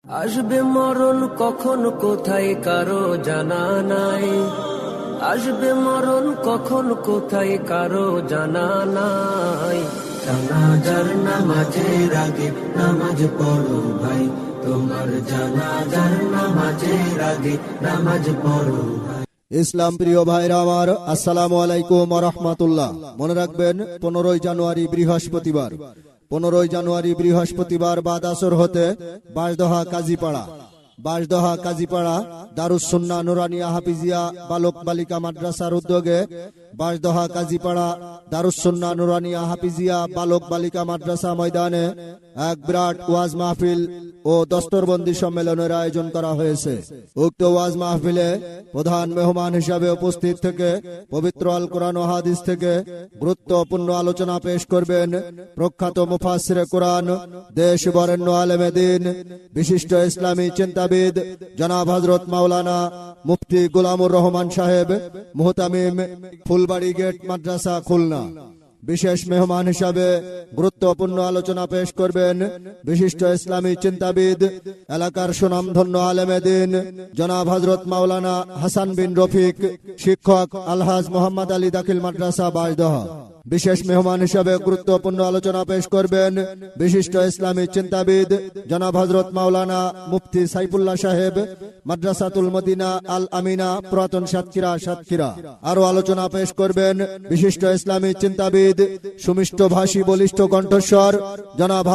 আসবে মরণ কখন কোথায় কারো জানা নাই, আসবে মরণ কখন কোথায় কারো জানা নাই। জানাজার নামাজের আগে নামাজ পড়ো ভাই, তোমার জানাজার নামাজের আগে নামাজ পড়ো ভাই। ইসলাম প্রিয় ভাইরা আমার, আসসালামু আলাইকুম ওয়া রাহমাতুল্লাহ। মনে রাখবেন 15 জানুয়ারি বৃহস্পতিবার, 15 জানুয়ারি বৃহস্পতিবার বাদ আসর হতে বাঁশদহা কাজীপাড়া দারুস সুন্নাহ নুরানিয়া হাফিজিয়া বালক বালিকা মাদ্রাসার উদ্যোগে বাঁশদহা কাজীপাড়া দারুস সুন্নাহ নুরানিয়া হাফিজিয়া বালক বালিকা মাদ্রাসা ময়দানে এক বিরাট ওয়াজ মাহফিল ও দস্তরবন্দি সম্মেলনের আয়োজন করা হয়েছে। উক্ত ওয়াজ মাহফিলে প্রধান মেহমান হিসাবে উপস্থিত থেকে পবিত্র আল কোরআন ও হাদিস থেকে গুরুত্বপূর্ণ আলোচনা পেশ করবেন প্রখ্যাত মুফাসসিরে কোরআন, দেশ বরেণ্য আলেমে দ্বীন, বিশিষ্ট ইসলামী চিন্তাবিদ জনাব হযরত মাওলানা মুফতি গোলামুর রহমান সাহেব, মুহতামিম, ফুলবাড়ি গেট মাদ্রাসা খুলনা। বিশেষ মেহমান হিসাবে গুরুত্বপূর্ণ আলোচনা পেশ করবেন বিশিষ্ট ইসলামী চিন্তাবিদ, এলাকার সুনামধন্য আলেমে দ্বীন জনাব হযরত মাওলানা হাসান বিন রফিক, শিক্ষক আলহাজ মোহাম্মদ আলী দাখিল মাদ্রাসা বাঁশদহা। বিশেষ মেহমান হিসাবে গুরুত্বপূর্ণ আলোচনা পেশ করবেন বিশিষ্ট ইসলামী চিন্তাবিদ জনাব হযরত মাওলানা মুফতি সাইফুল্লাহ সাহেব, মাদ্রাসাতুল মদিনা আল আমিনা, পুরাতন সাতক্ষীরা। আরো আলোচনা পেশ করবেন বিশিষ্ট ইসলামী চিন্তাবিদ, সুমিষ্ট ভাষী বলিষ্ঠ কণ্ঠস্বর জনাব